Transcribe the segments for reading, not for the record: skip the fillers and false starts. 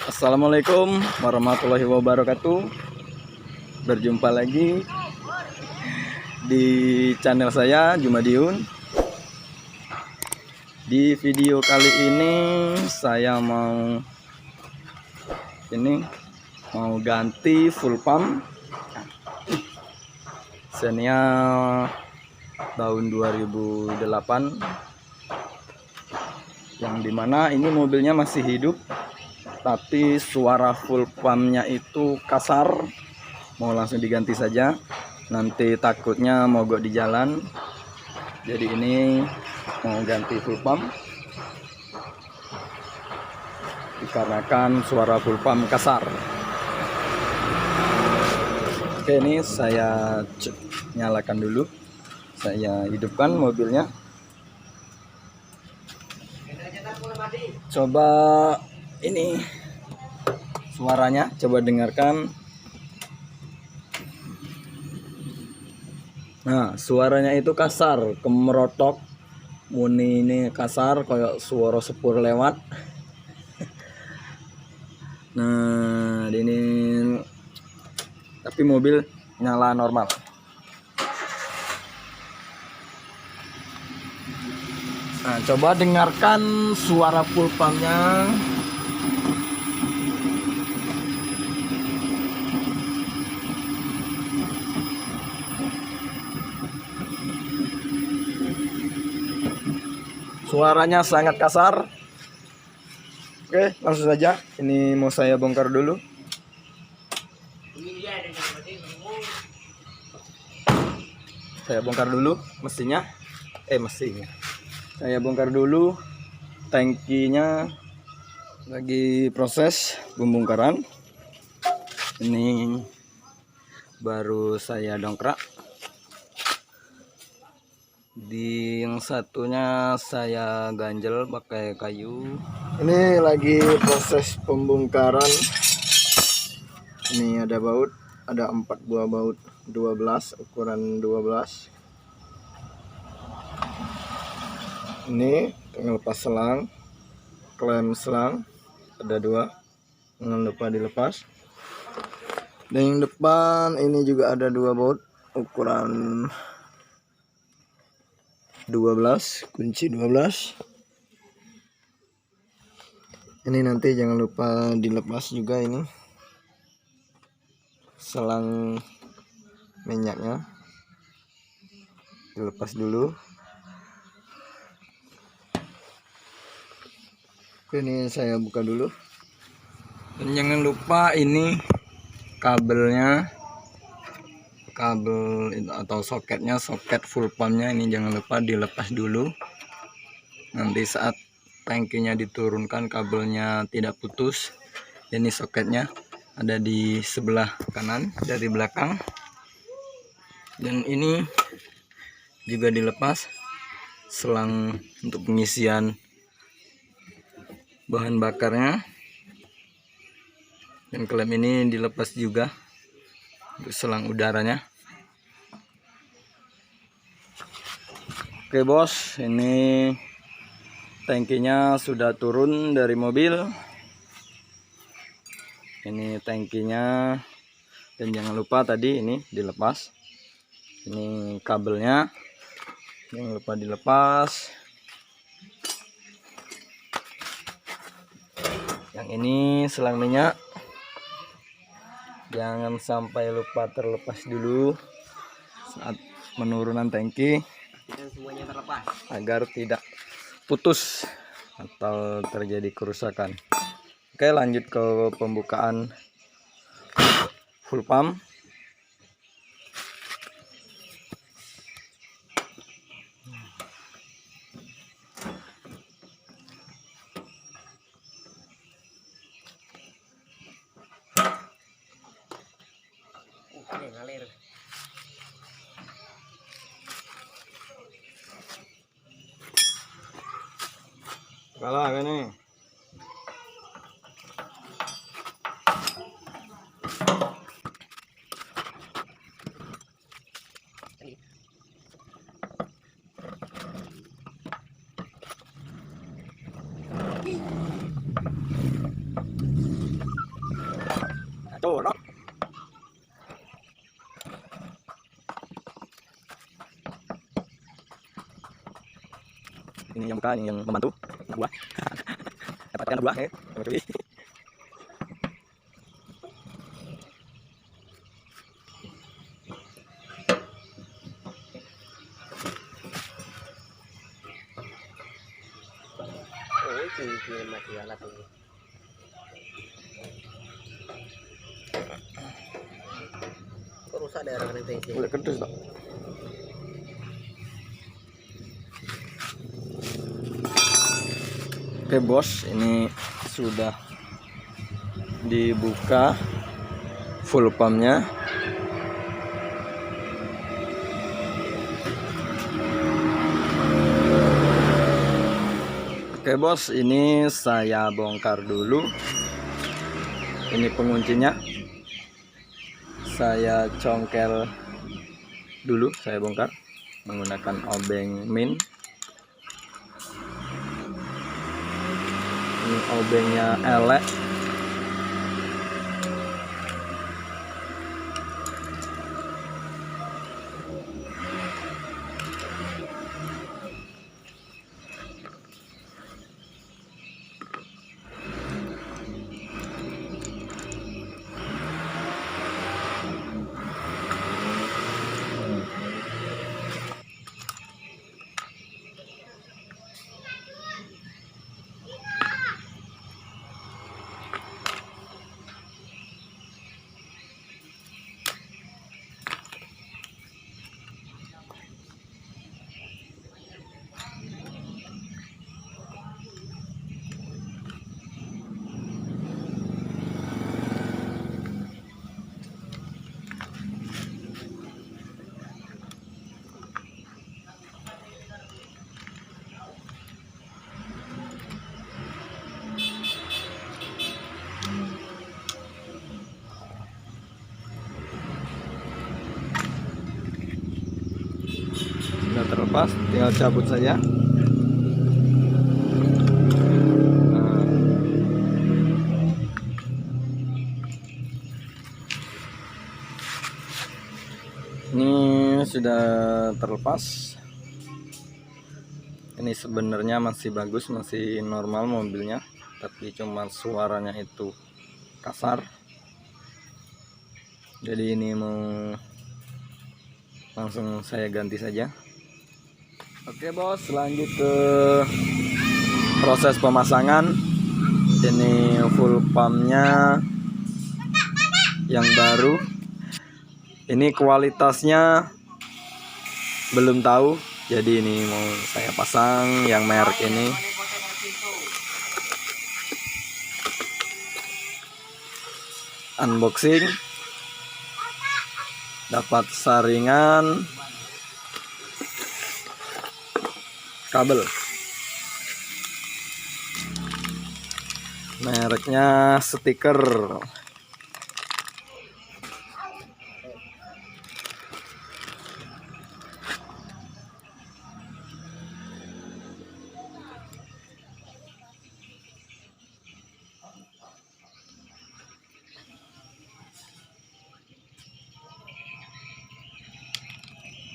Assalamualaikum warahmatullahi wabarakatuh. Berjumpa lagi di channel saya Jumadiun. Di video kali ini saya mau ganti full pump Xenia tahun 2008, yang dimana ini mobilnya masih hidup, tapi suara full pumpnya itu kasar. Mau langsung diganti saja, nanti takutnya mogok di jalan. Jadi ini mau ganti full pump dikarenakan suara full pump kasar. Oke, ini saya nyalakan dulu, saya hidupkan mobilnya. Coba ini suaranya, coba dengarkan. Nah, suaranya itu kasar, kemerotok. Muni ini kasar, kayak suara sepur lewat. Nah, ini tapi mobil nyala normal. Nah, coba dengarkan suara full pumpnya. Suaranya sangat kasar. Oke, langsung saja. Ini mau saya bongkar dulu. Saya bongkar dulu mesinnya. Mesinnya. Saya bongkar dulu tangkinya. Lagi proses pembongkaran. Ini baru saya dongkrak. Di yang satunya saya ganjel pakai kayu. Ini lagi proses pembongkaran. Ini ada baut, ada 4 buah baut 12, ukuran 12. Ini lepas selang, klem selang ada 2, jangan lupa dilepas. Dan yang depan ini juga ada 2 baut ukuran 12, kunci 12. Ini nanti jangan lupa dilepas juga, ini selang minyaknya dilepas dulu. Ini saya buka dulu. Dan jangan lupa ini kabelnya, kabel atau soketnya, soket full pumpnya ini jangan lupa dilepas dulu. Nanti saat tangkinya diturunkan kabelnya tidak putus. Ini soketnya ada di sebelah kanan dari belakang. Dan ini juga dilepas selang untuk pengisian bahan bakarnya. Dan klem ini dilepas juga untuk selang udaranya. Oke bos, ini tangkinya sudah turun dari mobil. Ini tangkinya. Dan jangan lupa tadi ini dilepas. Ini kabelnya, jangan lupa dilepas. Yang ini selang minyak, jangan sampai lupa terlepas dulu saat penurunan tangki, semuanya terlepas agar tidak putus atau terjadi kerusakan. Oke, lanjut ke pembukaan full pump. Ngalir. Kalah kan nih. dorong. Ini yang buka, ini yang membantu anak buah. Dapatkan anak buah ya. Oh, itu mati alat ini. Kok rusak daerah ini? Udah kedus tak? Oke bos, ini sudah dibuka full pumpnya. Oke bos, ini saya bongkar dulu. Ini penguncinya. Saya congkel dulu, saya bongkar menggunakan obeng min. Ini obengnya elek. Sudah terlepas, tinggal cabut saja. Ini sudah terlepas. Ini sebenarnya masih bagus, masih normal mobilnya, tapi cuma suaranya itu kasar. Jadi ini mau langsung saya ganti saja. Oke bos, lanjut ke proses pemasangan. Ini full pumpnya yang baru. Ini kualitasnya belum tahu, jadi ini mau saya pasang yang merek ini. Unboxing, dapat saringan, kabel, mereknya stiker.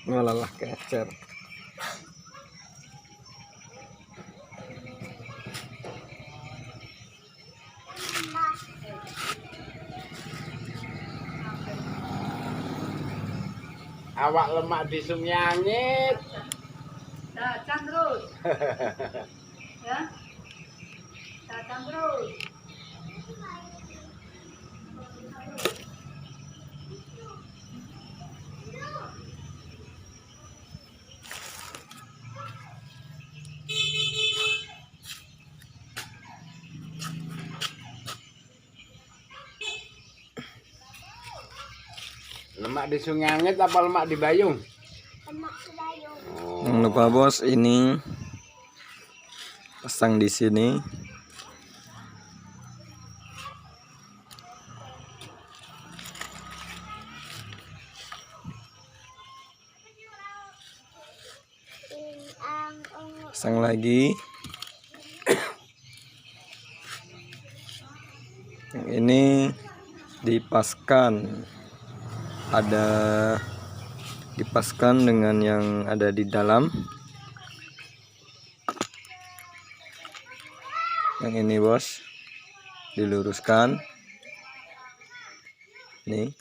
Walalah kecer. Awak lemak di sumyangit. Datang terus. Ya. Datang terus. Lemak di sumyangit apa lemak di Bayung? Lemak di Bayung. Oh. Jangan lupa bos, ini pasang di sini. Pasang lagi. Yang ini dipaskan, dipaskan dengan yang ada di dalam. Yang ini bos, diluruskan nih.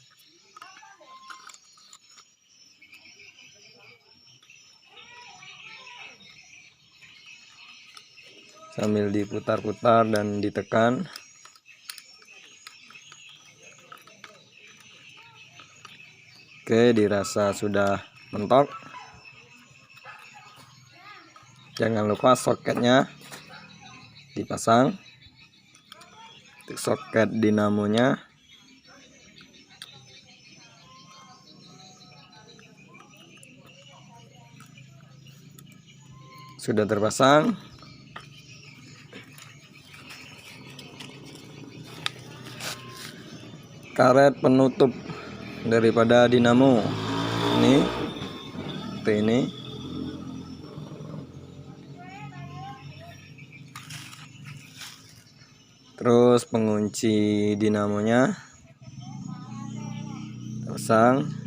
Sambil diputar-putar dan ditekan. Oke, dirasa sudah mentok. Jangan lupa soketnya dipasang. Untuk soket dinamonya sudah terpasang. Karet penutup daripada dinamo ini seperti ini. Terus pengunci dinamonya pasang.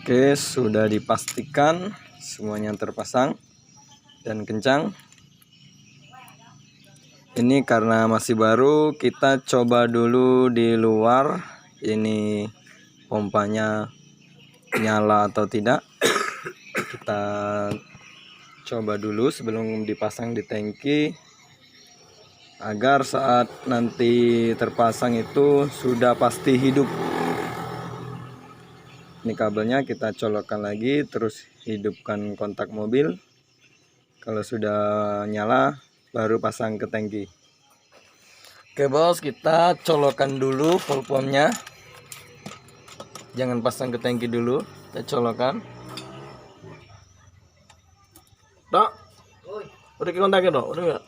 Oke, sudah dipastikan semuanya terpasang dan kencang. Ini karena masih baru, kita coba dulu di luar ini pompanya nyala atau tidak. Kita coba dulu sebelum dipasang di tangki, agar saat nanti terpasang itu sudah pasti hidup. Ini kabelnya kita colokkan lagi, terus hidupkan kontak mobil. Kalau sudah nyala baru pasang ke tangki. Oke bos, kita colokkan dulu full pumpnya. Jangan pasang ke tangki dulu, kita colokkan. Dok, udah ke kontaknya dok, udah nggak?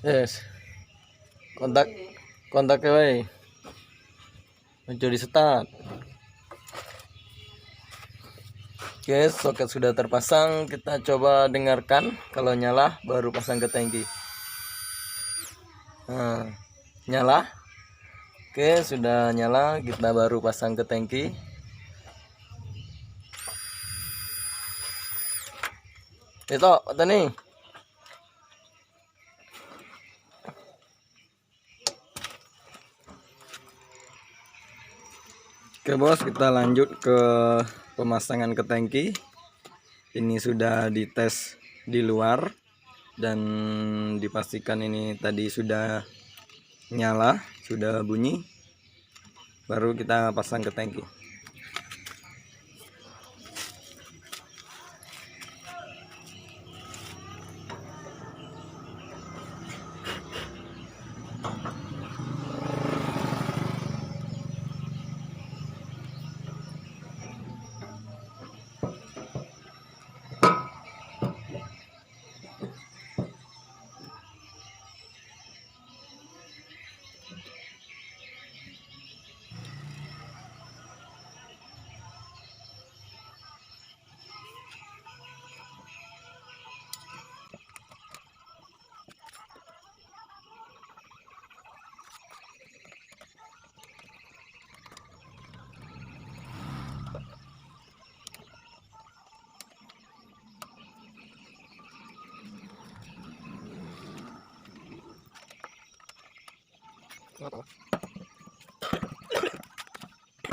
Yes. Kontaknya wae. Menjadi start. Oke, soket sudah terpasang. Kita coba dengarkan. Kalau nyala baru pasang ke tangki. Nah, nyala. Oke, sudah nyala. Kita baru pasang ke tangki. Itu apa nih? Oke bos, kita lanjut ke pemasangan ke tangki. Ini sudah dites di luar dan dipastikan ini tadi sudah nyala, sudah bunyi. Baru kita pasang ke tangki.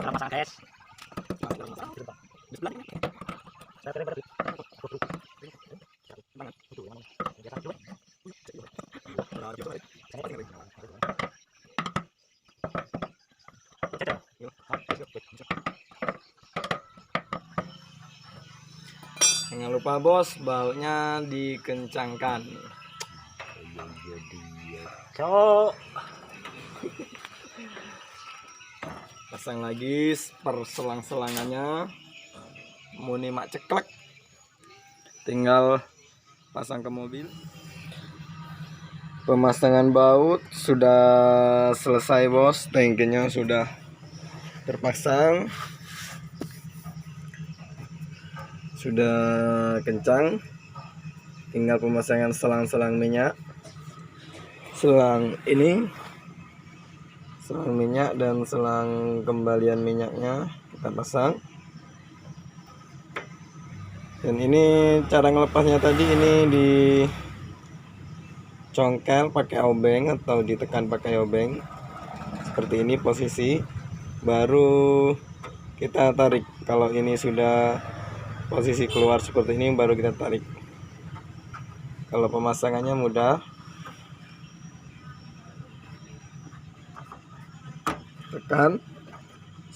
Pasang es. Jangan lupa bos, bautnya dikencangkan. Cok. Pasang lagi per selang-selangannya. Muni mak ceklek. Tinggal pasang ke mobil. Pemasangan baut sudah selesai bos, tangkinya sudah terpasang, sudah kencang, tinggal pemasangan selang-selang minyak. Selang ini, selang minyak dan selang kembalian minyaknya kita pasang. Dan ini cara ngelepasnya tadi, ini dicongkel pakai obeng atau ditekan pakai obeng. Seperti ini posisi, baru kita tarik. Kalau ini sudah posisi keluar seperti ini, baru kita tarik. Kalau pemasangannya mudah, tekan,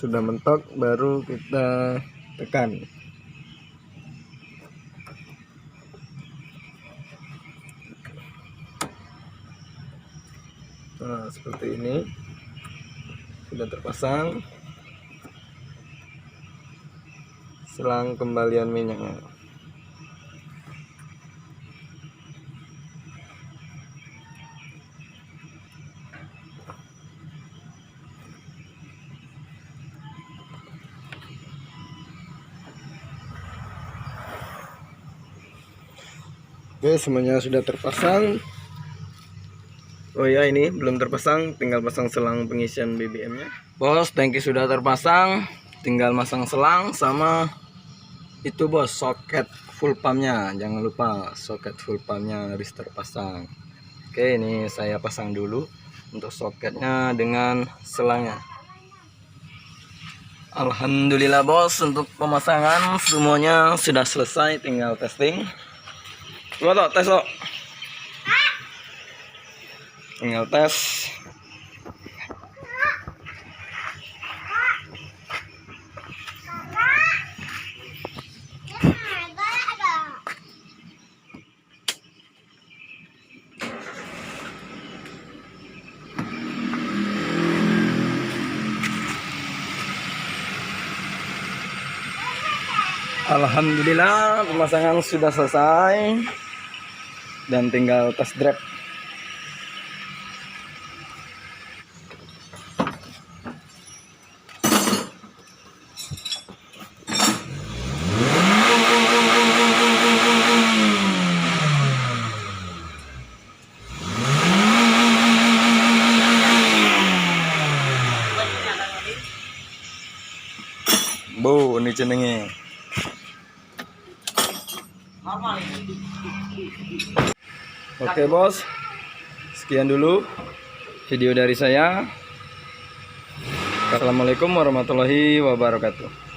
sudah mentok baru kita tekan. Nah, seperti ini sudah terpasang selang kembalian minyaknya. Oke, semuanya sudah terpasang. Oh ya, ini belum terpasang, tinggal pasang selang pengisian BBM-nya. Bos, tangki sudah terpasang, tinggal masang selang sama itu bos, soket full pumpnya. Jangan lupa soket full pumpnya harus terpasang. Oke, ini saya pasang dulu untuk soketnya dengan selangnya. Alhamdulillah bos, untuk pemasangan semuanya sudah selesai, tinggal testing. Coba toh, tes lo. Tinggal tes. Alhamdulillah, pemasangan sudah selesai dan tinggal test drive. Bu, ini jenenge. Oke bos, sekian dulu video dari saya. Assalamualaikum warahmatullahi wabarakatuh.